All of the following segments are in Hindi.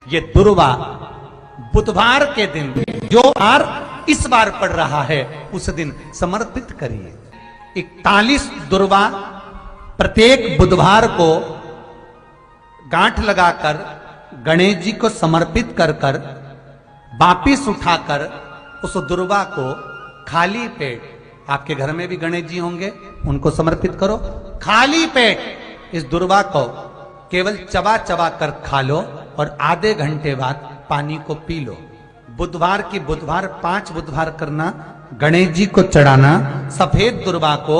ये दुर्वा बुधवार के दिन जो बार इस बार पड़ रहा है उस दिन समर्पित करिए। 41 दुर्वा प्रत्येक बुधवार को गांठ लगाकर गणेश जी को समर्पित कर कर वापिस उठाकर उस दुर्वा को खाली पेट, आपके घर में भी गणेश जी होंगे उनको समर्पित करो, खाली पेट इस दुर्वा को केवल चबा चबा कर खा लो और आधे घंटे बाद पानी को पी लो। बुधवार की बुधवार 5 बुधवार करना, गणेश जी को चढ़ाना, सफेद दुर्वा को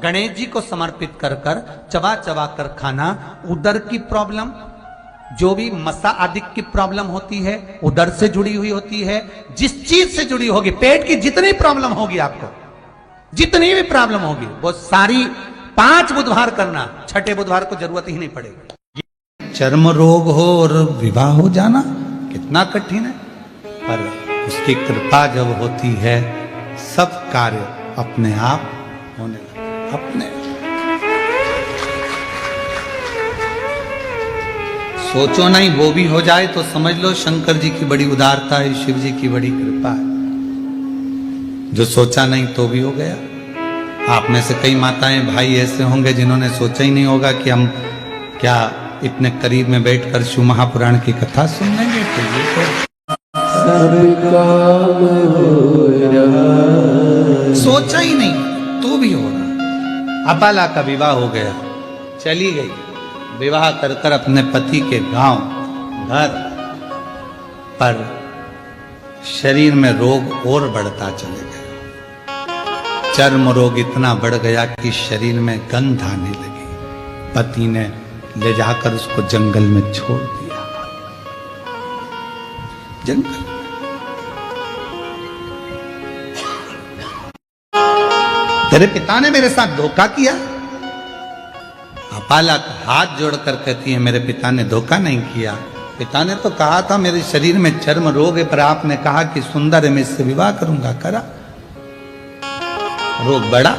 गणेश जी को समर्पित कर कर चबा चबा कर खाना। उदर की प्रॉब्लम, जो भी मसा आदि की प्रॉब्लम होती है उदर से जुड़ी हुई होती है, जिस चीज से जुड़ी होगी, पेट की जितनी प्रॉब्लम होगी, आपको जितनी भी प्रॉब्लम होगी वो सारी 5 बुधवार करना, छठे बुधवार को जरूरत ही नहीं पड़ेगी। चर्म रोग हो और विवाह हो जाना कितना कठिन है, पर उसकी कृपा जब होती है सब कार्य अपने आप होने लगते, अपने। सोचो नहीं वो भी हो जाए तो समझ लो शंकर जी की बड़ी उदारता है, शिव जी की बड़ी कृपा है। जो सोचा नहीं तो भी हो गया। आप में से कई माताएं भाई ऐसे होंगे जिन्होंने सोचा ही नहीं होगा कि हम क्या इतने करीब में बैठकर शिव महापुराण की कथा सुन लेंगे। तो ये तो सोचा ही नहीं तो भी हो रहा। अपाला का विवाह हो गया, चली गई, विवाह कर कर अपने पति के गांव घर, पर शरीर में रोग और बढ़ता चले गया। चर्म रोग इतना बढ़ गया कि शरीर में गंध आने लगी। पति ने ले जाकर उसको जंगल में छोड़ दिया। जंगल तेरे पिता ने मेरे साथ धोखा किया। अपाला हाथ जोड़कर कहती है मेरे पिता ने धोखा नहीं किया। पिता ने तो कहा था मेरे शरीर में चर्म रोग है, पर आपने कहा कि सुंदर है मैं इससे विवाह करूंगा, करा, रोग बढ़ा,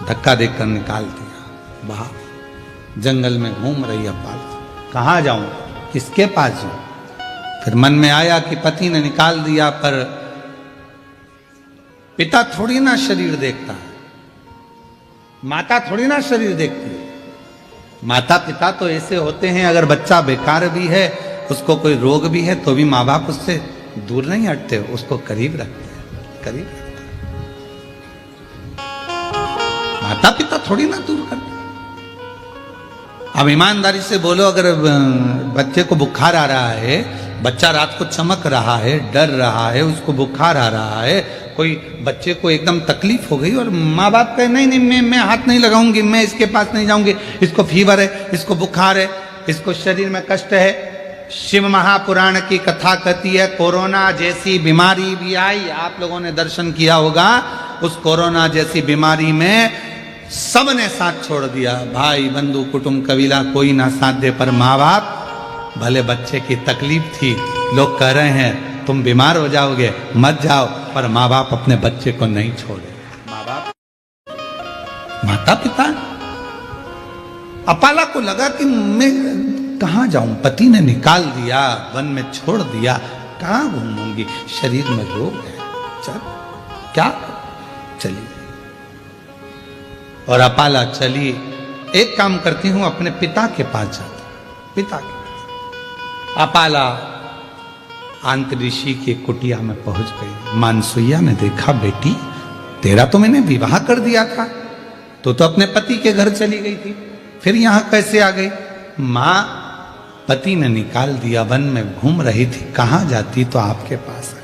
धक्का देकर निकाल दिया बाहर। जंगल में घूम रही अपाला, कहाँ जाऊं, किसके पास जाऊं। फिर मन में आया कि पति ने निकाल दिया, पर पिता थोड़ी ना शरीर देखता है, माता थोड़ी ना शरीर देखती है। माता पिता तो ऐसे होते हैं, अगर बच्चा बेकार भी है, उसको कोई रोग भी है, तो भी माँ बाप उससे दूर नहीं हटते, उसको करीब रखते हैं, करीब रखते हैं। माता पिता थोड़ी ना दूर करते। अब ईमानदारी से बोलो, अगर बच्चे को बुखार आ रहा है, बच्चा रात को चमक रहा है, डर रहा है, उसको बुखार आ रहा है, कोई बच्चे को एकदम तकलीफ हो गई और माँ बाप कहे नहीं नहीं मैं हाथ नहीं लगाऊंगी, मैं इसके पास नहीं जाऊंगी, इसको फीवर है, इसको बुखार है, इसको शरीर में कष्ट है। शिव महापुराण की कथा कहती है कोरोना जैसी बीमारी भी आई, आप लोगों ने दर्शन किया होगा। उस कोरोना जैसी बीमारी में सबने साथ छोड़ दिया, भाई बंधु कुटुंब कबीला कोई ना साथ दे, पर माँ बाप, भले बच्चे की तकलीफ थी, लोग कह रहे हैं तुम बीमार हो जाओगे मत जाओ, पर माँ बाप अपने बच्चे को नहीं छोड़े। माँ बाप, माता पिता। अपाला को लगा कि मैं कहाँ जाऊं, पति ने निकाल दिया, वन में छोड़ दिया, कहाँ घूमूंगी, शरीर में रोग है, चल क्या, चली। और अपाला चली। एक काम करती हूं, अपने पिता के पास जाती, पिता के पास। अपाला आंतऋषि की कुटिया में पहुंच गई। मानसुइया ने देखा, बेटी तेरा तो मैंने विवाह कर दिया था, तो अपने पति के घर चली गई थी, फिर यहां कैसे आ गई। मां, पति ने निकाल दिया, वन में घूम रही थी, कहां जाती तो आपके पास आ गई।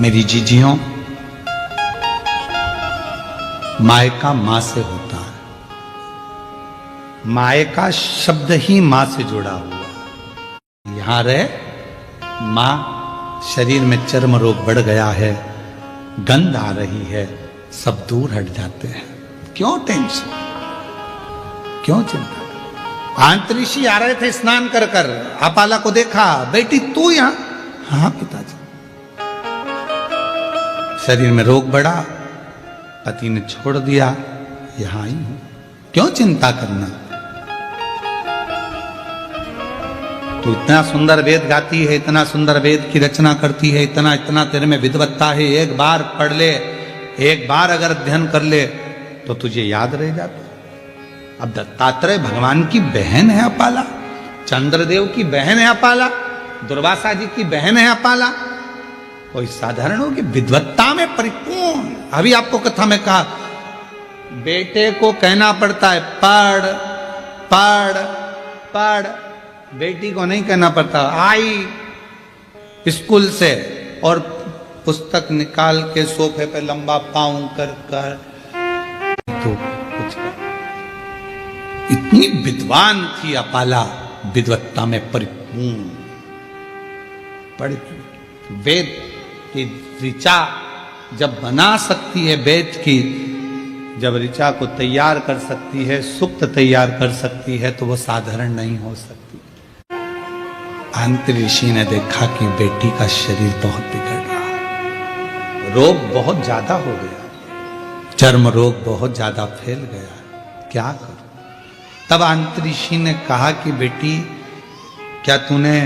मेरी जीजियों, मायका मां से होता है। मायका शब्द ही मां से जुड़ा हुआ। यहां रहे मां, शरीर में चर्म रोग बढ़ गया है, गंध आ रही है, सब दूर हट जाते हैं। क्यों टेंशन, क्यों चिंता। आंतऋषि आ रहे थे स्नान कर कर, अपाला को देखा, बेटी तू यहां, हाँ पिताजी। शरीर में रोग बढ़ा, पति ने छोड़ दिया, यहां आई हूं, क्यों चिंता करना। तू इतना सुंदर वेद गाती है, इतना सुंदर वेद की रचना करती है, इतना इतना तेरे में विद्वत्ता है, एक बार पढ़ ले, एक बार अगर अध्ययन कर ले तो तुझे याद रह जाता। अब दत्तात्रेय भगवान की बहन है अपाला, चंद्रदेव की बहन है अपाला, दुर्वासा जी की बहन है अपाला, कोई साधारण होगी, विद्वत्ता में परिपूर्ण। अभी आपको कथा में कहा, बेटे को कहना पड़ता है पढ़ पढ़ पढ़, बेटी को नहीं कहना पड़ता। आई स्कूल से और पुस्तक निकाल के सोफे पे लंबा पाँव कर कर तो कुछ कर। इतनी विद्वान थी अपाला, विद्वत्ता में परिपूर्ण। पढ़ वेद की ऋचा जब बना सकती है, वेद की जब ऋचा को तैयार कर सकती है, सुक्त तैयार कर सकती है, तो वो साधारण नहीं हो सकती। अंतरी ऋषि ने देखा कि बेटी का शरीर बहुत बिगड़ रहा, रोग बहुत ज्यादा हो गया, चर्म रोग बहुत ज्यादा फैल गया, क्या करूं। तब अंतरी ऋषि ने कहा कि बेटी, क्या तूने,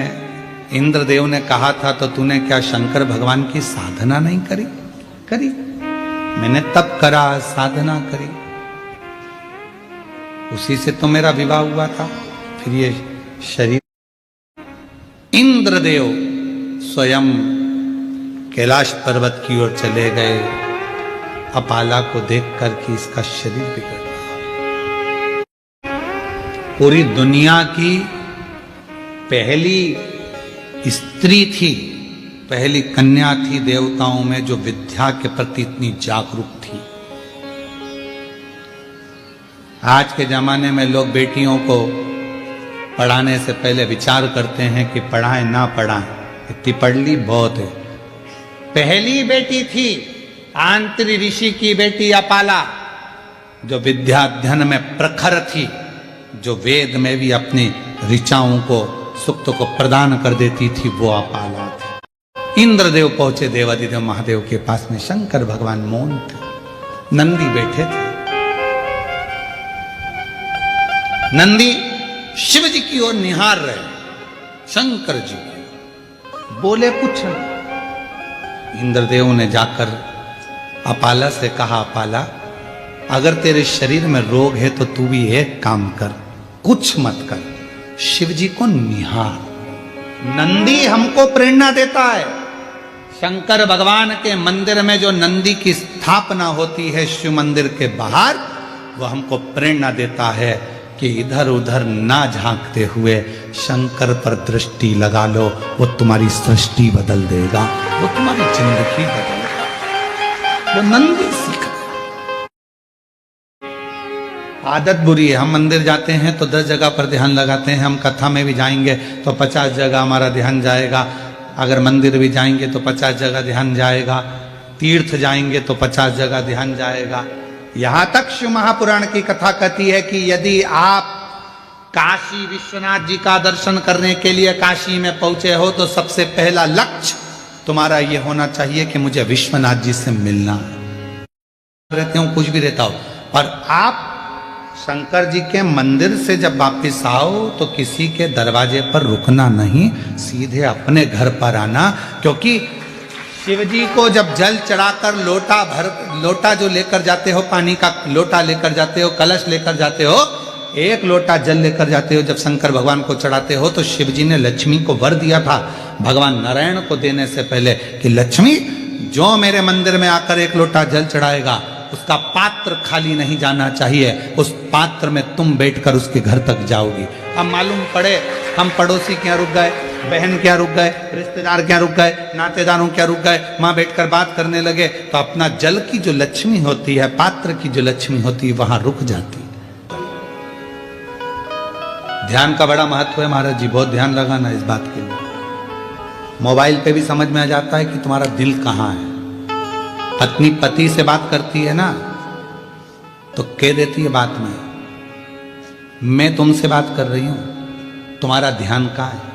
इंद्रदेव ने कहा था तो तूने क्या शंकर भगवान की साधना नहीं करी? करी, मैंने तप करा, साधना करी, उसी से तो मेरा विवाह हुआ था। फिर ये शरीर, इंद्रदेव स्वयं कैलाश पर्वत की ओर चले गए, अपाला को देखकर कि इसका शरीर बिगड़ रहा। पूरी दुनिया की पहली स्त्री थी, पहली कन्या थी देवताओं में जो विद्या के प्रति इतनी जागरूक थी। आज के जमाने में लोग बेटियों को पढ़ाने से पहले विचार करते हैं कि पढ़ाएं ना पढ़ाएं, इतनी पढ़ ली बहुत है। पहली बेटी थी आंतरी ऋषि की बेटी अपाला, जो विद्या अध्ययन में प्रखर थी, जो वेद में भी अपनी ऋचाओं को, सुक्त को प्रदान कर देती थी, वो अपाला थी। इंद्रदेव पहुंचे देवादिदेव महादेव के पास में, शंकर भगवान मौन थे, नंदी बैठे थे। नंदी शिव जी की ओर निहार रहे, शंकर जी की, बोले कुछ नहीं। इंद्रदेव ने जाकर अपाला से कहा, अपाला अगर तेरे शरीर में रोग है तो तू भी एक काम कर, कुछ मत कर, शिव जी को निहार। नंदी हमको प्रेरणा देता है। शंकर भगवान के मंदिर में जो नंदी की स्थापना होती है शिव मंदिर के बाहर, वो हमको प्रेरणा देता है कि इधर उधर ना झांकते हुए शंकर पर दृष्टि लगा लो, वो तुम्हारी सृष्टि बदल देगा, वो तुम्हारी जिंदगी बदल देगा। वो नंदी सीख। आदत बुरी है, हम मंदिर जाते हैं तो 10 जगह पर ध्यान लगाते हैं, हम कथा में भी जाएंगे तो 50 जगह हमारा ध्यान जाएगा, अगर मंदिर भी जाएंगे तो 50 जगह ध्यान जाएगा, तीर्थ जाएंगे तो 50 जगह ध्यान जाएगा। यहां तक शिव महापुराण की कथा कहती है कि यदि आप काशी विश्वनाथ जी का दर्शन करने के लिए काशी में पहुंचे हो तो सबसे पहला लक्ष्य तुम्हारा यह होना चाहिए कि मुझे विश्वनाथ जी से मिलना है। रहते हो कुछ भी रहता हो, पर आप शंकर जी के मंदिर से जब वापिस आओ तो किसी के दरवाजे पर रुकना नहीं, सीधे अपने घर पर आना, क्योंकि शिव जी को जब जल चढ़ाकर लोटा जो लेकर जाते हो, पानी का लोटा लेकर जाते हो, कलश लेकर जाते हो, एक लोटा जल लेकर जाते हो, जब शंकर भगवान को चढ़ाते हो तो शिव जी ने लक्ष्मी को वर दिया था भगवान नारायण को देने से पहले कि लक्ष्मी जो मेरे मंदिर में आकर एक लोटा जल चढ़ाएगा उसका पात्र खाली नहीं जाना चाहिए, उस पात्र में तुम बैठकर उसके घर तक जाओगी। अब मालूम पड़े हम पड़ोसी क्या रुक गए, बहन क्या रुक गए, रिश्तेदार क्या रुक गए, नातेदारों क्या रुक गए, वहां बैठकर बात करने लगे तो अपना जल की जो लक्ष्मी होती है, पात्र की जो लक्ष्मी होती है, वहां रुक जाती। ध्यान का बड़ा महत्व है महाराज जी, बहुत ध्यान लगाना इस बात के लिए। मोबाइल पे भी समझ में आ जाता है कि तुम्हारा दिल कहाँ है। पत्नी पति से बात करती है ना तो कह देती है बात में, मैं तुमसे बात कर रही हूं, तुम्हारा ध्यान कहाँ है।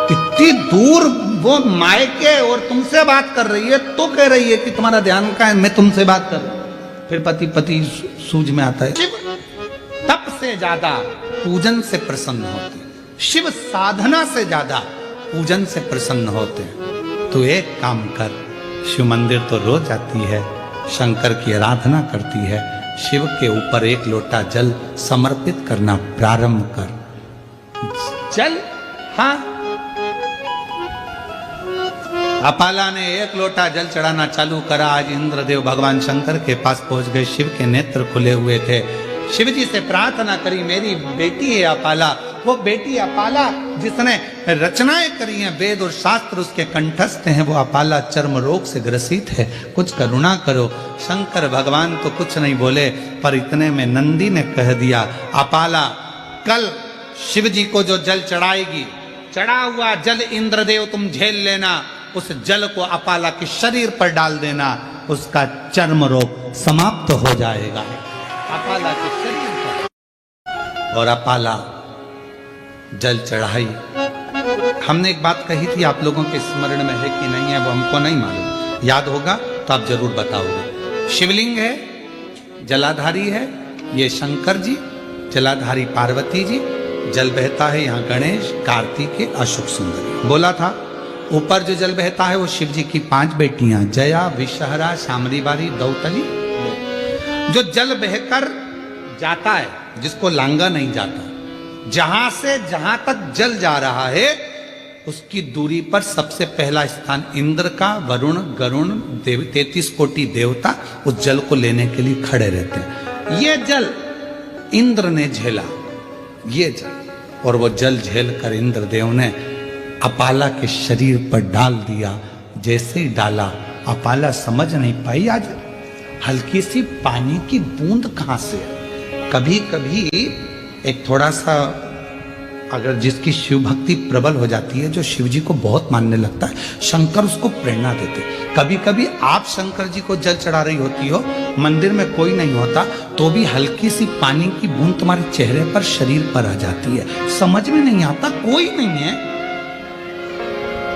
इतनी दूर वो मायके और तुमसे बात कर रही है, तो कह रही है कि तुम्हारा ध्यान का है, मैं तुमसे बात कर रहा हूं। फिर पति पति सूझ में आता है। शिव तप से ज्यादा पूजन से प्रसन्न होते हैं, शिव साधना से ज्यादा पूजन से प्रसन्न होते हैं। तो एक काम कर, शिव मंदिर तो रोज आती है, शंकर की आराधना करती है, शिव के ऊपर एक लोटा जल समर्पित करना प्रारंभ कर। जल, हाँ, अपाला ने एक लोटा जल चढ़ाना चालू करा। आज इंद्रदेव भगवान शंकर के पास पहुंच गए, शिव के नेत्र खुले हुए थे। शिव जी से प्रार्थना करी, मेरी बेटी है अपाला, वो बेटी अपाला जिसने रचनाएं करी हैं, वेद और शास्त्र उसके कंठस्थ हैं, वो अपाला चर्म रोग से ग्रसित है, कुछ करुणा करो। शंकर भगवान तो कुछ नहीं बोले, पर इतने में नंदी ने कह दिया, अपाला कल शिव जी को जो जल चढ़ाएगी, चढ़ा हुआ जल इंद्रदेव तुम झेल लेना, उस जल को अपाला के शरीर पर डाल देना, उसका चर्म रोग समाप्त हो जाएगा। अपाला के शरीर पर। और अपाला जल चढ़ाई। हमने एक बात कही थी, आप लोगों के स्मरण में है कि नहीं है वो हमको नहीं मालूम, याद होगा तो आप जरूर बताओगे। शिवलिंग है, जलाधारी है, ये शंकर जी, जलाधारी पार्वती जी, जल बहता है यहाँ गणेश, कार्तिकेय, अशोक सुंदरी। बोला था ऊपर जो जल बहता है वो शिव जी की 5 बेटियां, जया, विषहरा, शामरी बारी, दौतली। जो जल बहकर जाता है, जिसको लांगा नहीं जाता, जहां से जहां तक जल जा रहा है उसकी दूरी पर सबसे पहला स्थान इंद्र का, वरुण, गरुण, 33 कोटि देवता उस जल को लेने के लिए खड़े रहते हैं। ये जल इंद्र ने झेला, ये जल, और वो जल झेल कर इंद्रदेव ने अपाला के शरीर पर डाल दिया। जैसे ही डाला, अपाला समझ नहीं पाई आज हल्की सी पानी की बूंद कहां से। कभी कभी एक थोड़ा सा, अगर जिसकी शिव भक्ति प्रबल हो जाती है, जो शिव जी को बहुत मानने लगता है, शंकर उसको प्रेरणा देते। कभी कभी आप शंकर जी को जल चढ़ा रही होती हो, मंदिर में कोई नहीं होता, तो भी हल्की सी पानी की बूंद तुम्हारे चेहरे पर, शरीर पर आ जाती है, समझ में नहीं आता, कोई नहीं है,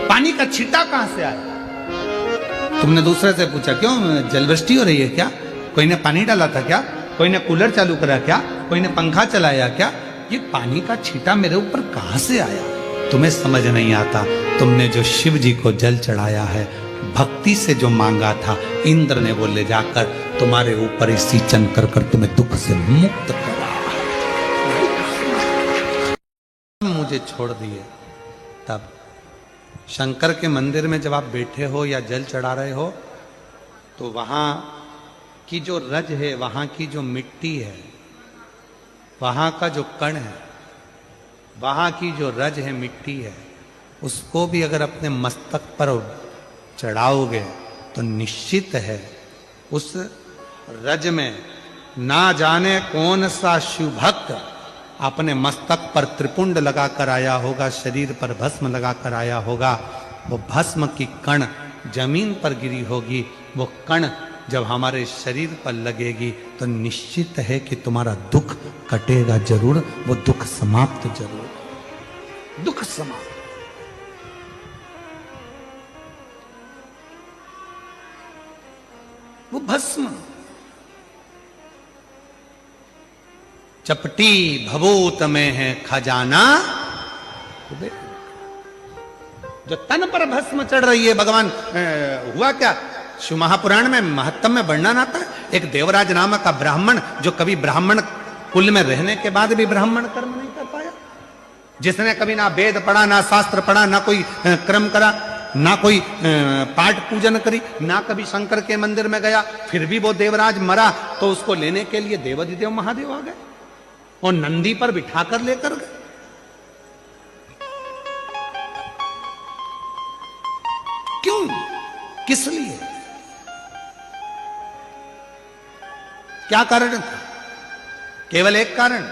पानी का छींटा कहां से आया। तुमने दूसरे से पूछा, क्यों जलवृष्टि हो रही है क्या, कोई ने पानी डाला था क्या, कोई ने कूलर चालू करा क्या, कोई ने पंखा चलाया क्या, ये पानी का छींटा मेरे ऊपर कहां से आया। तुम्हें समझ नहीं आता, तुमने जो शिव जी को जल चढ़ाया है, भक्ति से जो मांगा था, इंद्र ने वो ले जाकर तुम्हारे ऊपर ही सिंचन कर कर तुम्हें दुख से मुक्त करा। मुझे छोड़ दिए। तब शंकर के मंदिर में जब आप बैठे हो या जल चढ़ा रहे हो, तो वहां की जो रज है, वहां की जो मिट्टी है, वहां का जो कण है, वहां की जो रज है, मिट्टी है, उसको भी अगर अपने मस्तक पर चढ़ाओगे तो निश्चित है उस रज में ना जाने कौन सा शिव भक्त अपने मस्तक पर त्रिपुंड लगाकर आया होगा, शरीर पर भस्म लगाकर आया होगा। वो भस्म की कण जमीन पर गिरी होगी, वो कण जब हमारे शरीर पर लगेगी तो निश्चित है कि तुम्हारा दुख कटेगा जरूर, वो दुख समाप्त जरूर, दुख समाप्त। वो भस्म चपटी भभूत में है खजाना, जो तन पर भस्म चढ़ रही है। भगवान हुआ क्या, शिव महापुराण में महत्तम में वर्णन आता है, एक देवराज नामक का ब्राह्मण, जो कभी ब्राह्मण कुल में रहने के बाद भी ब्राह्मण कर्म नहीं कर पाया, जिसने कभी ना वेद पढ़ा, ना शास्त्र पढ़ा, ना कोई क्रम करा, ना कोई पाठ पूजन करी, ना कभी शंकर के मंदिर में गया, फिर भी वो देवराज मरा तो उसको लेने के लिए देवाधिदेव महादेव आ गए और नंदी पर बिठाकर लेकर गए। क्यों, किस लिए, क्या कारण था? केवल एक कारण,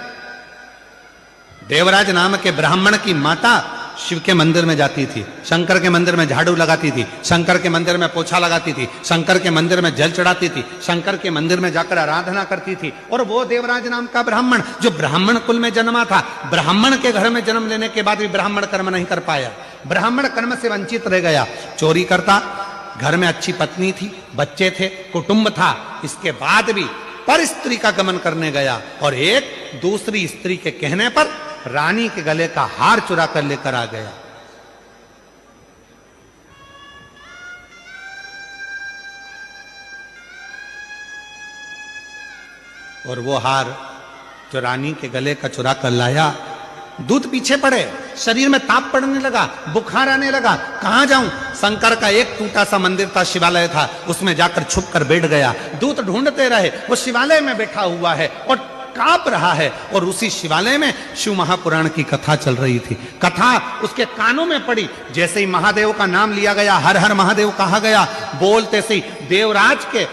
देवराज नाम के ब्राह्मण की माता शिव के मंदिर में जाती थी, शंकर के मंदिर में झाड़ू लगाती थी, शंकर के मंदिर में पोछा लगाती थी, शंकर के मंदिर में जल चढ़ाती थी, शंकर के मंदिर में जाकर आराधना करती थी। और वो देवराज नाम का ब्राह्मण, जो ब्राह्मण कुल में जन्मा था, ब्राह्मण के घर में जन्म लेने के बाद भी ब्राह्मण कर्म नहीं कर पाया, ब्राह्मण कर्म से वंचित रह गया, चोरी करता, घर में अच्छी पत्नी थी, बच्चे थे, कुटुंब था, इसके बाद भी पर स्त्री का गमन करने गया और एक दूसरी स्त्री के कहने पर रानी के गले का हार चुरा कर लेकर आ गया। और वो हार जो रानी के गले का चुरा कर लाया, दूध पीछे पड़े, शरीर में ताप पड़ने लगा, बुखार आने लगा, कहां जाऊं? शंकर का एक टूटा सा मंदिर था, शिवालय था, उसमें जाकर छुप कर बैठ गया। दूत ढूंढते रहे, वो शिवालय में बैठा हुआ है और कांप रहा है। और उसी शिवालय में शिव महापुराण की कथा चल रही थी। कथा उसके कानों में पड़ी, जैसे ही महादेव का नाम लिया गया, हर हर महादेव कहा गया, बोलते से देवराज के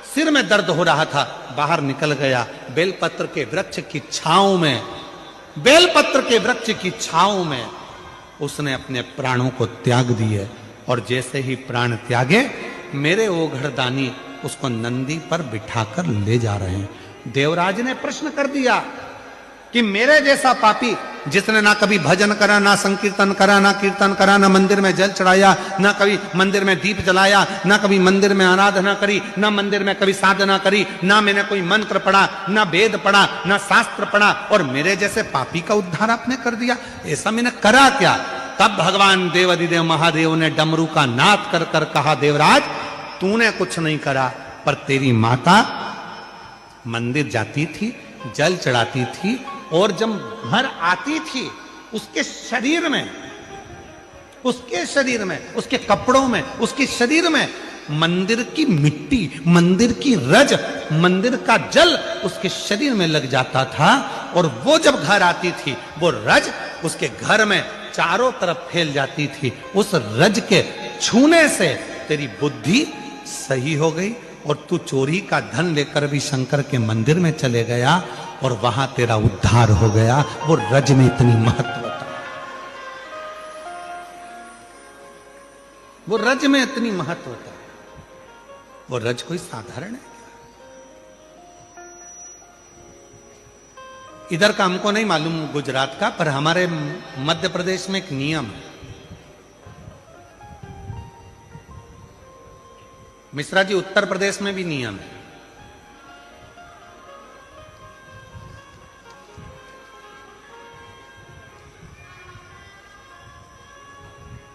सिर में दर्द हो रहा था, बाहर निकल गया, बेलपत्र के वृक्ष की छांव में, बेलपत्र के वृक्ष की छांव में उसने अपने प्राणों को त्याग दिए। और जैसे ही प्राण त्यागे, मेरे वो घरदानी उसको नंदी पर बिठाकर ले जा रहे हैं। देवराज ने प्रश्न कर दिया कि मेरे जैसा पापी, जिसने ना कभी भजन करा, ना संकीर्तन करा, ना कीर्तन करा, ना मंदिर में जल चढ़ाया, ना कभी मंदिर में दीप जलाया, ना कभी मंदिर में आराधना करी, ना मंदिर में कभी साधना करी, ना मैंने कोई मंत्र पढ़ा, ना वेद पढ़ा, ना शास्त्र पढ़ा, और मेरे जैसे पापी का उद्धार आपने कर दिया, ऐसा मैंने करा क्या? तब भगवान देवाधिदेव महादेव ने डमरू का नाद कर कर कहा, देवराज तूने कुछ नहीं करा, पर तेरी माता मंदिर जाती थी, जल चढ़ाती थी, और जब घर आती थी उसके शरीर में, उसके कपड़ों में, उसके शरीर में मंदिर की मिट्टी, मंदिर की रज, मंदिर का जल उसके शरीर में लग जाता था। और वो जब घर आती थी, वो रज उसके घर में चारों तरफ फैल जाती थी। उस रज के छूने से तेरी बुद्धि सही हो गई और तू चोरी का धन लेकर भी शंकर के मंदिर में चले गया और वहां तेरा उद्धार हो गया। वो रज में इतनी महत्व था, वो रज में इतनी महत्व था। वो रज कोई साधारण है? इधर का हमको नहीं मालूम गुजरात का, पर हमारे मध्य प्रदेश में एक नियम है। मिश्रा जी, उत्तर प्रदेश में भी नियम है।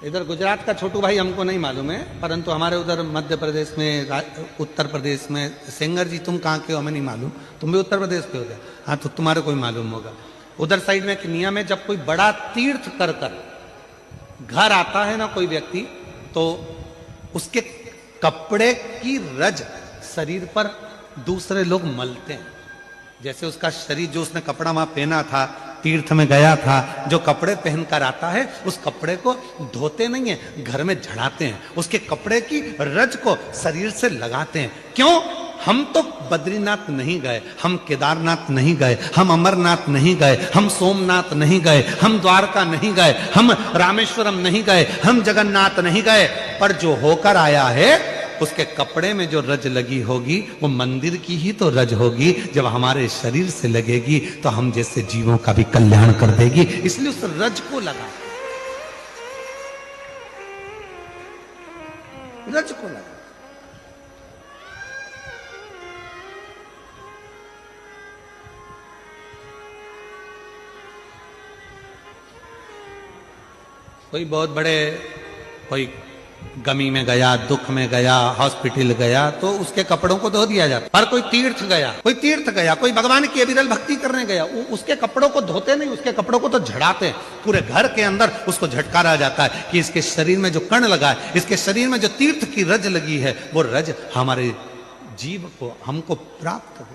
इधर गुजरात का छोटू भाई हमको नहीं मालूम है, परंतु हमारे उधर मध्य प्रदेश में, उत्तर प्रदेश में, सेंगर जी तुम कहाँ के हो हमें नहीं मालूम, तुम भी उत्तर प्रदेश के हो गए, हाँ तो तुम्हारे कोई मालूम होगा। उधर साइड में एक नियम है, जब कोई बड़ा तीर्थ कर कर घर आता है ना कोई व्यक्ति, तो उसके कपड़े की रज शरीर पर दूसरे लोग मलते हैं। जैसे उसका शरीर, जो उसने कपड़ा वहां पहना था, तीर्थ में गया था, जो कपड़े पहनकर आता है उस कपड़े को धोते नहीं है, घर में झड़ाते हैं, उसके कपड़े की रज को शरीर से लगाते हैं। क्यों? हम तो बद्रीनाथ नहीं गए, हम केदारनाथ नहीं गए, हम अमरनाथ नहीं गए, हम सोमनाथ नहीं गए, हम द्वारका नहीं गए, हम रामेश्वरम नहीं गए, हम जगन्नाथ नहीं गए, पर जो होकर आया है उसके कपड़े में जो रज लगी होगी वो मंदिर की ही तो रज होगी। जब हमारे शरीर से लगेगी तो हम जैसे जीवों का भी कल्याण कर देगी, इसलिए उस रज को लगा, रज को लगा। कोई बहुत बड़े, कोई गमी में गया, दुख में गया, हॉस्पिटल गया, तो उसके कपड़ों को धो दिया जाता। पर कोई तीर्थ गया, कोई भगवान की अविरल भक्ति करने गया, उसके कपड़ों को धोते नहीं, उसके कपड़ों को तो झड़ाते हैं। पूरे घर के अंदर उसको झटकारा जाता है कि इसके शरीर में जो कण लगा है, इसके शरीर में जो तीर्थ की रज लगी है, वो रज हमारे जीव को, हमको प्राप्त हो।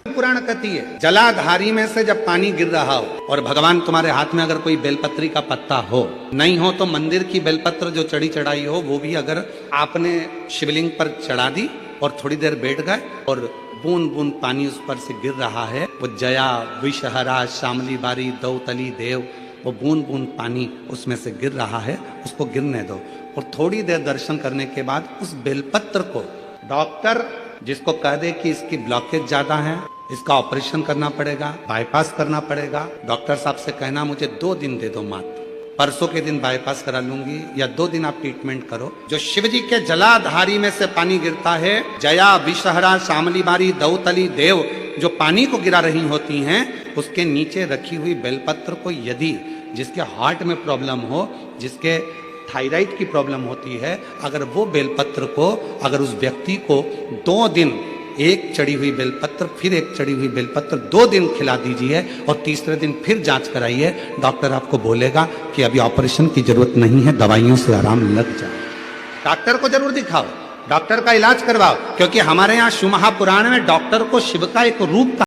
पुराण कहती है, जलाधारी में से जब पानी गिर रहा हो और भगवान तुम्हारे हाथ में अगर कोई बेलपत्री का पत्ता हो, नहीं हो तो मंदिर की बेलपत्र जो चढ़ी चढ़ाई हो वो भी अगर आपने शिवलिंग पर चढ़ा दी और थोड़ी देर बैठ गए और बूंद बूंद पानी उस पर से गिर रहा है, वो जया, विषहरा, शामली बारी, दौतली देव, वो बूंद बूंद पानी उसमें से गिर रहा है, उसको गिरने दो। और थोड़ी देर दर्शन करने के बाद उस बेलपत्र को डॉक्टर जिसको कह दे कि इसकी ब्लॉकेज ज्यादा है, इसका ऑपरेशन करना पड़ेगा, बाईपास करना पड़ेगा, डॉक्टर साहब से कहना मुझे 2 दिन दे दो मात्र, परसों के दिन बाईपास करा लूंगी या 2 दिन आप ट्रीटमेंट करो। जो शिव जी के जलाधारी में से पानी गिरता है, जया विषहरा शामली बारी दौतली देव जो पानी को गिरा रही होती हैं, उसके नीचे रखी हुई बेलपत्र को यदि जिसके हार्ट में प्रॉब्लम हो, जिसके थायराइड की प्रॉब्लम होती है, अगर वो बेलपत्र को अगर उस व्यक्ति को 2 दिन एक चढ़ी हुई बेलपत्र फिर एक चढ़ी हुई बेलपत्र 2 दिन खिला दीजिए और तीसरे दिन फिर जांच कराइए, डॉक्टर आपको बोलेगा कि अभी ऑपरेशन की जरूरत नहीं है, दवाइयों से आराम लग जाए। डॉक्टर को जरूर दिखाओ, डॉक्टर का इलाज करवाओ, क्योंकि हमारे यहाँ शिव महापुराण में डॉक्टर को शिव का एक रूप